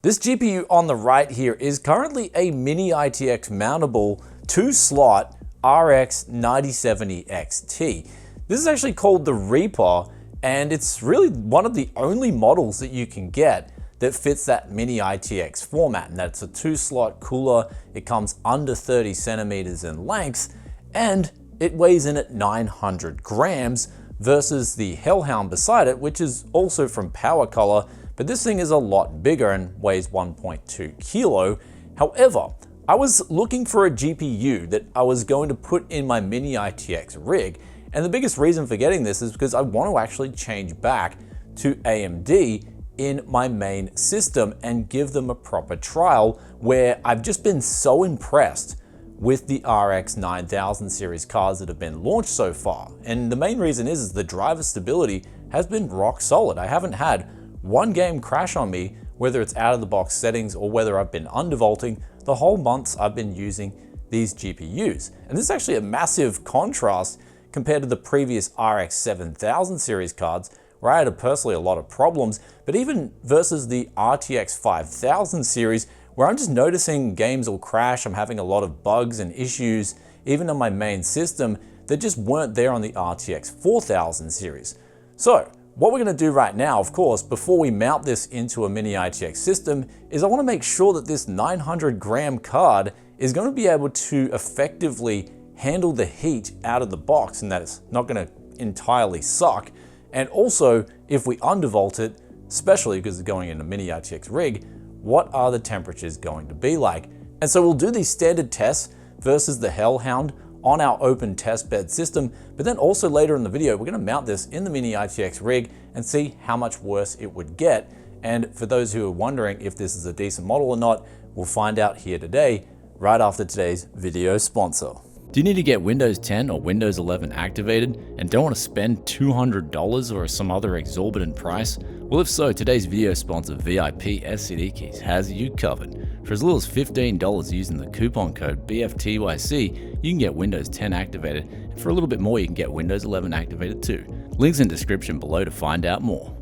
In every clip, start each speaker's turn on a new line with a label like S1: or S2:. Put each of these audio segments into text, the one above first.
S1: This GPU on the right here is currently a Mini ITX mountable 2-slot RX 9070 XT. This is actually called the Reaper, and it's really one of the only models that you can get that fits that Mini ITX format, and that's a 2-slot cooler. It comes under 30 centimeters in length, and it weighs in at 900 grams versus the Hellhound beside it, which is also from PowerColor, but this thing is a lot bigger and weighs 1.2 kilo. However, I was looking for a GPU that I was going to put in my Mini ITX rig, and the biggest reason for getting this is because I want to actually change back to AMD in my main system and give them a proper trial, where I've just been so impressed with the RX 9000 series cards that have been launched so far. And the main reason is the driver stability has been rock solid. I haven't had one game crash on me, whether it's out of the box settings or whether I've been undervolting the whole months I've been using these GPUs. And this is actually a massive contrast compared to the previous RX 7000 series cards, where I had personally a lot of problems, but even versus the RTX 5000 series, where I'm just noticing games will crash, I'm having a lot of bugs and issues, even on my main system, that just weren't there on the RTX 4000 series. So what we're gonna do right now, of course, before we mount this into a Mini ITX system, is I wanna make sure that this 900 gram card is gonna be able to effectively handle the heat out of the box and that it's not gonna entirely suck. And also, if we undervolt it, especially because it's going in a Mini ITX rig, what are the temperatures going to be like? And so we'll do these standard tests versus the Hellhound on our open test bed system, but then also later in the video, we're gonna mount this in the Mini ITX rig and see how much worse it would get. And for those who are wondering if this is a decent model or not, we'll find out here today, right after today's video sponsor.
S2: Do you need to get Windows 10 or Windows 11 activated and don't want to spend $200 or some other exorbitant price? Well, if so, today's video sponsor VIP SCD Keys has you covered. For as little as $15 using the coupon code BFTYC, you can get Windows 10 activated, and for a little bit more you can get Windows 11 activated too. Links in description below to find out more.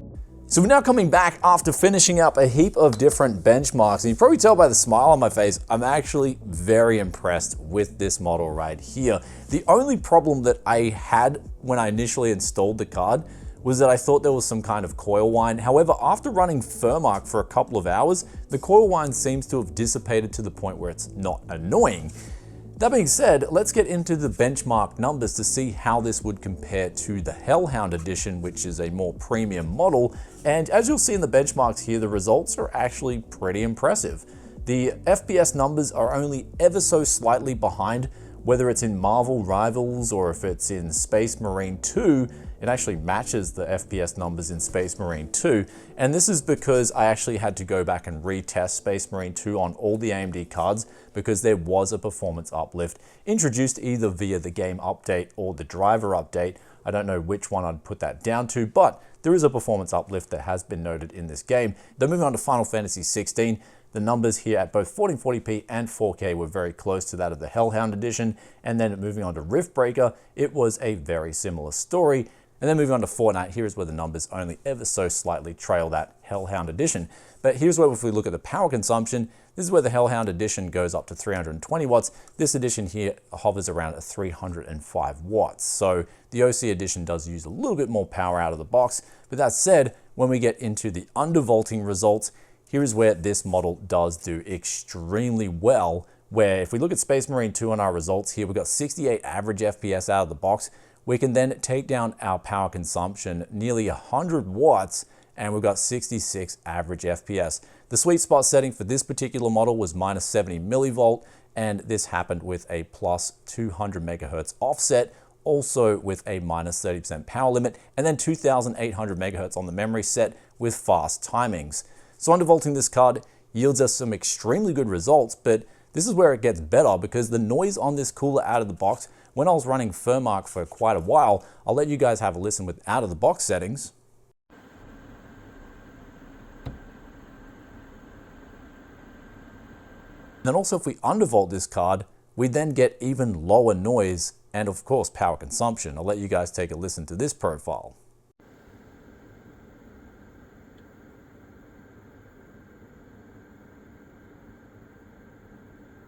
S1: So we're now coming back after finishing up a heap of different benchmarks, and you can probably tell by the smile on my face, I'm actually very impressed with this model right here. The only problem that I had when I initially installed the card was that I thought there was some kind of coil whine. However, after running Firmark for a couple of hours, the coil whine seems to have dissipated to the point where it's not annoying. That being said, let's get into the benchmark numbers to see how this would compare to the Hellhound edition, which is a more premium model. And as you'll see in the benchmarks here, the results are actually pretty impressive. The FPS numbers are only ever so slightly behind, whether it's in Marvel Rivals or if it's in Space Marine 2, it actually matches the FPS numbers in Space Marine 2. And this is because I actually had to go back and retest Space Marine 2 on all the AMD cards because there was a performance uplift introduced either via the game update or the driver update. I don't know which one I'd put that down to, but there is a performance uplift that has been noted in this game. Then moving on to Final Fantasy 16, the numbers here at both 1440p and 4K were very close to that of the Hellhound edition. And then moving on to Riftbreaker, it was a very similar story. And then moving on to Fortnite, here's where the numbers only ever so slightly trail that Hellhound edition. But here's where, if we look at the power consumption, this is where the Hellhound edition goes up to 320 watts. This edition here hovers around at 305 watts. So the OC edition does use a little bit more power out of the box. But that said, when we get into the undervolting results, here is where this model does do extremely well, where if we look at Space Marine 2 on our results here, we've got 68 average FPS out of the box. We can then take down our power consumption nearly 100 watts, and we've got 66 average FPS. The sweet spot setting for this particular model was minus 70 millivolt, and this happened with a plus 200 megahertz offset, also with a minus 30% power limit, and then 2,800 megahertz on the memory set with fast timings. So undervolting this card yields us some extremely good results, but this is where it gets better because the noise on this cooler out of the box, when I was running Firmark for quite a while, I'll let you guys have a listen with out of the box settings. Then also if we undervolt this card, we then get even lower noise and of course power consumption. I'll let you guys take a listen to this profile.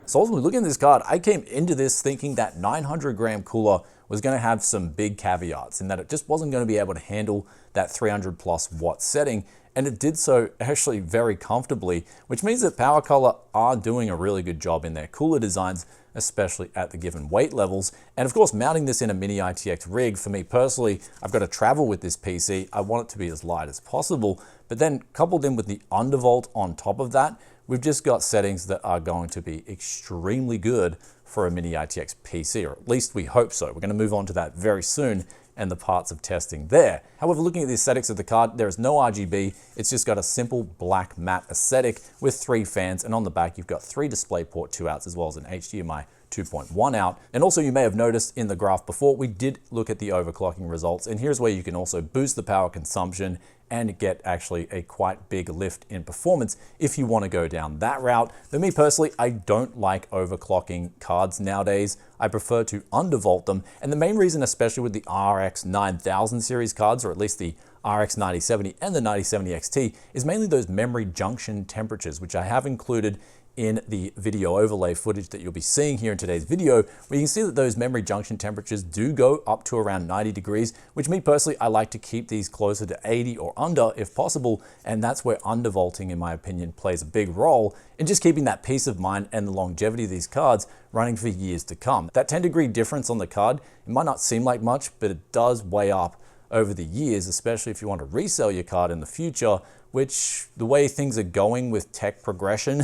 S1: So ultimately, looking at this card, I came into this thinking that 900 gram cooler was going to have some big caveats in that it just wasn't going to be able to handle that 300 plus watt setting. And it did so actually very comfortably, which means that PowerColor are doing a really good job in their cooler designs, especially at the given weight levels. And of course, mounting this in a Mini ITX rig, for me personally, I've got to travel with this PC. I want it to be as light as possible, but then coupled in with the undervolt on top of that, we've just got settings that are going to be extremely good for a Mini ITX PC, or at least we hope so. We're going to move on to that very soon and the parts of testing there. However, looking at the aesthetics of the card, there is no RGB. It's just got a simple black matte aesthetic with 3 fans, and on the back, you've got 3 DisplayPort 2 outs as well as an HDMI 2.1 out. And also you may have noticed in the graph before, we did look at the overclocking results, and here's where you can also boost the power consumption and get actually a quite big lift in performance if you want to go down that route. But me personally, I don't like overclocking cards nowadays. I prefer to undervolt them. And the main reason, especially with the RX 9000 series cards, or at least the RX 9070 and the 9070 XT, is mainly those memory junction temperatures, which I have included in the video overlay footage that you'll be seeing here in today's video, where you can see that those memory junction temperatures do go up to around 90 degrees, which me personally, I like to keep these closer to 80 or under if possible, and that's where undervolting, in my opinion, plays a big role in just keeping that peace of mind and the longevity of these cards running for years to come. That 10-degree difference on the card, it might not seem like much, but it does weigh up over the years, especially if you want to resell your card in the future, which the way things are going with tech progression,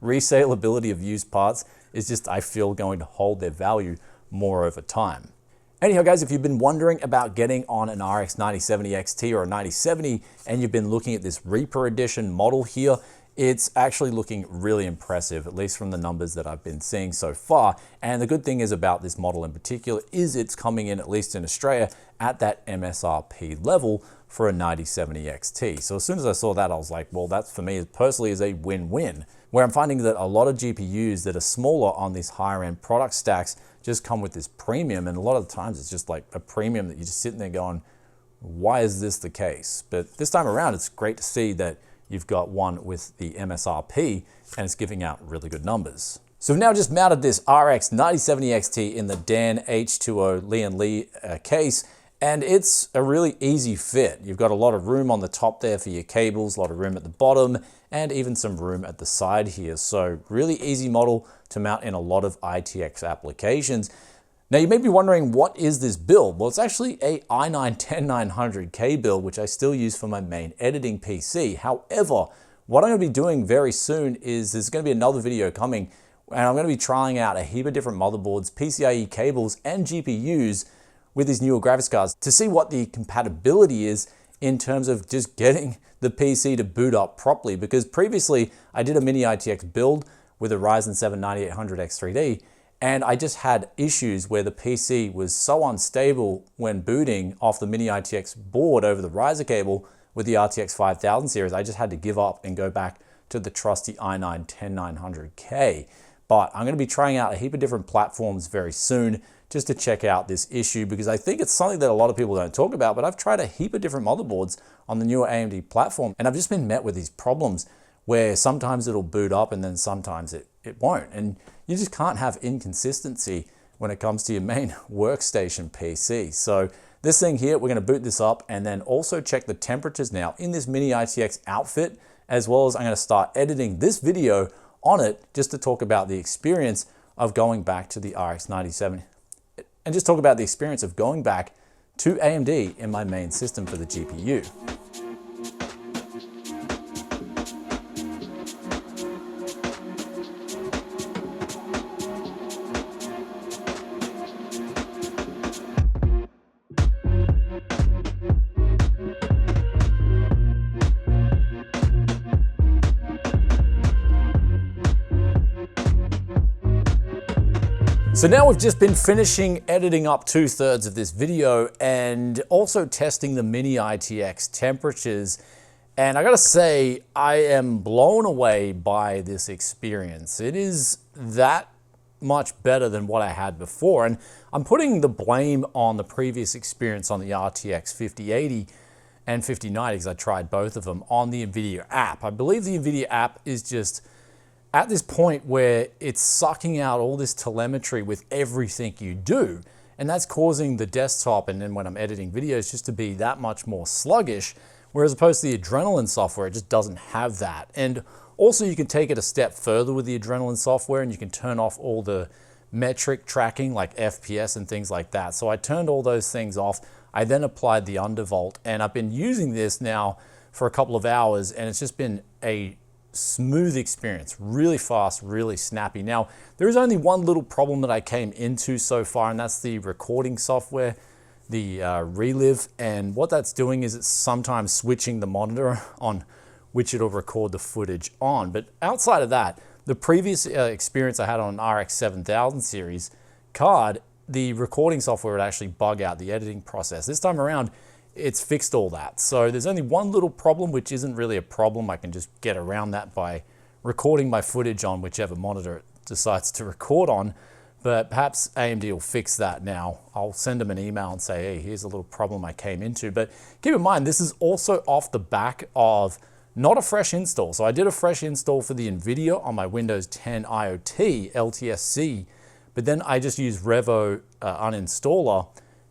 S1: resaleability of used parts is just, I feel, going to hold their value more over time. Anyhow, guys, if you've been wondering about getting on an RX 9070 XT or a 9070 and you've been looking at this Reaper edition model here, it's actually looking really impressive, at least from the numbers that I've been seeing so far. And the good thing is about this model in particular is it's coming in, at least in Australia, at that MSRP level for a 9070 XT. So as soon as I saw that, I was like, well, that for me personally is a win-win. Where I'm finding that a lot of GPUs that are smaller on these higher end product stacks just come with this premium, and a lot of the times it's just like a premium that you're just sitting there going, why is this the case? But this time around, it's great to see that you've got one with the MSRP and it's giving out really good numbers. So we've now just mounted this RX 9070 XT in the Lian H2O Lian Li case, and it's a really easy fit. You've got a lot of room on the top there for your cables, a lot of room at the bottom, and even some room at the side here. So really easy model to mount in a lot of ITX applications. Now you may be wondering, what is this build? Well, it's actually a i9-10900K build, which I still use for my main editing PC. However, what I'm gonna be doing very soon is there's gonna be another video coming, and I'm gonna be trying out a heap of different motherboards, PCIe cables, and GPUs with these newer graphics cards to see what the compatibility is in terms of just getting the PC to boot up properly. Because previously I did a Mini ITX build with a Ryzen 7 9800X3D, and I just had issues where the PC was so unstable when booting off the Mini ITX board over the riser cable with the RTX 5000 series. I just had to give up and go back to the trusty i9-10900K. But I'm going to be trying out a heap of different platforms very soon just to check out this issue, because I think it's something that a lot of people don't talk about, but I've tried a heap of different motherboards on the newer AMD platform, and I've just been met with these problems where sometimes it'll boot up and then sometimes it won't. And you just can't have inconsistency when it comes to your main workstation PC. So this thing here, we're going to boot this up and then also check the temperatures now in this Mini ITX outfit, as well as I'm going to start editing this video on it just to talk about the experience of going back to the RX 9070 and just talk about the experience of going back to AMD in my main system for the GPU. So now we've just been finishing editing up 2/3 of this video and also testing the Mini ITX temperatures. And I gotta say, I am blown away by this experience. It is that much better than what I had before. And I'm putting the blame on the previous experience on the RTX 5080 and 5090, because I tried both of them on the Nvidia app. I believe the Nvidia app is just at this point where it's sucking out all this telemetry with everything you do. And that's causing the desktop, and then when I'm editing videos, just to be that much more sluggish, whereas opposed to the Adrenaline software, it just doesn't have that. And also you can take it a step further with the Adrenaline software and you can turn off all the metric tracking like FPS and things like that. So I turned all those things off. I then applied the undervolt, and I've been using this now for a couple of hours, and it's just been a smooth experience, really fast, really snappy. Now, there is only one little problem that I came into so far, and that's the recording software, the Relive. And what that's doing is it's sometimes switching the monitor on which it'll record the footage on. But outside of that, the previous experience I had on an RX 7000 series card, the recording software would actually bug out the editing process. This time around, it's fixed all that. So there's only one little problem, which isn't really a problem. I can just get around that by recording my footage on whichever monitor it decides to record on. But perhaps AMD will fix that now. I'll send them an email and say, hey, here's a little problem I came into. But keep in mind, this is also off the back of not a fresh install. So I did a fresh install for the Nvidia on my Windows 10 IoT LTSC, but then I just used Revo uninstaller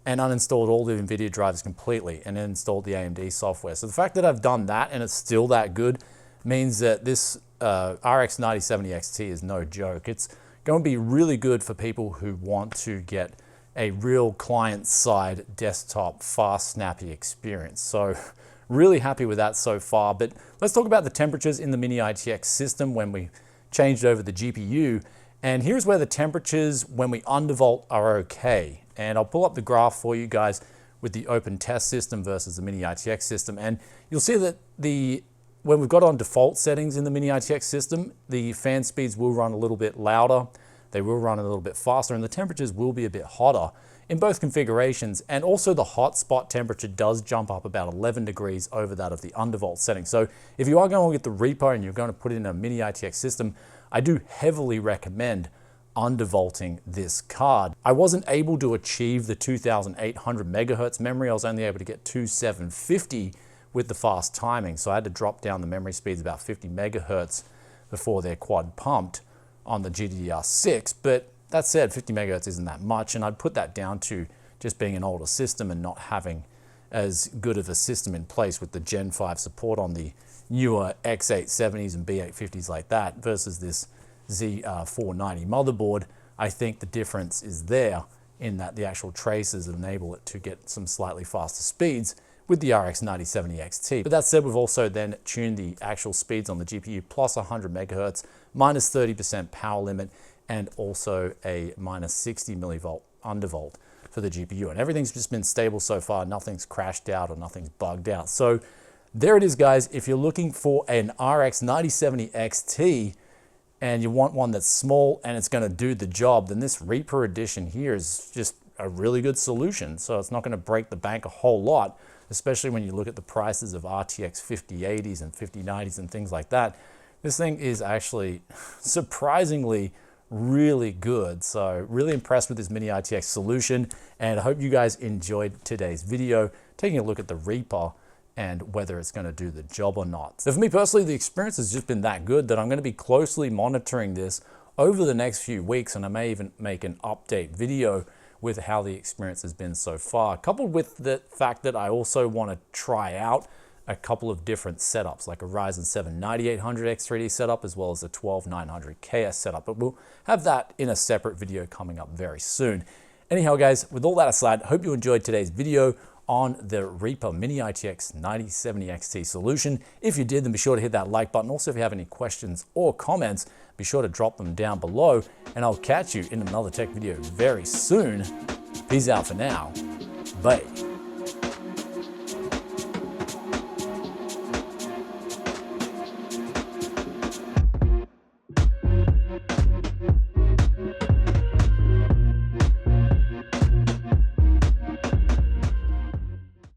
S1: and uninstalled all the Nvidia drivers completely and then installed the AMD software. So the fact that I've done that and it's still that good means that this RX 9070 XT is no joke. It's going to be really good for people who want to get a real client-side desktop, fast, snappy experience. So really happy with that so far. But let's talk about the temperatures in the Mini ITX system when we changed over the GPU. And here's where the temperatures when we undervolt are okay. And I'll pull up the graph for you guys with the open test system versus the Mini ITX system. And you'll see that when we've got on default settings in the Mini ITX system, the fan speeds will run a little bit louder, they will run a little bit faster, and the temperatures will be a bit hotter in both configurations. And also the hotspot temperature does jump up about 11 degrees over that of the undervolt setting. So if you are going to get the Reaper and you're going to put it in a Mini ITX system, I do heavily recommend undervolting this card. I wasn't able to achieve the 2800 megahertz memory. I was only able to get 2750 with the fast timing. So I had to drop down the memory speeds about 50 megahertz before they're quad pumped on the GDDR6. But that said, 50 megahertz isn't that much. And I'd put that down to just being an older system and not having as good of a system in place with the Gen 5 support on the newer X870s and B850s like that versus this Z490 motherboard. I think the difference is there in that the actual traces enable it to get some slightly faster speeds with the RX 9070 XT. But that said, we've also then tuned the actual speeds on the GPU plus 100 megahertz, minus 30% power limit, and also a minus 60 millivolt undervolt for the GPU. And everything's just been stable so far. Nothing's crashed out or nothing's bugged out. So there it is, guys. If you're looking for an RX 9070 XT, and you want one that's small and it's going to do the job, then this Reaper edition here is just a really good solution. So it's not going to break the bank a whole lot, especially when you look at the prices of RTX 5080s and 5090s and things like that. This thing is actually surprisingly really good. So really impressed with this Mini ITX solution, and I hope you guys enjoyed today's video, taking a look at the Reaper and whether it's going to do the job or not. So for me personally, the experience has just been that good that I'm going to be closely monitoring this over the next few weeks, and I may even make an update video with how the experience has been so far, coupled with the fact that I also want to try out a couple of different setups, like a Ryzen 7 9800 X3D setup, as well as a 12900 KS setup, but we'll have that in a separate video coming up very soon. Anyhow, guys, with all that aside, hope you enjoyed today's video on the Reaper Mini ITX 9070 XT solution. If you did, then be sure to hit that like button. Also, if you have any questions or comments, be sure to drop them down below, and I'll catch you in another tech video very soon. Peace out for now. Bye.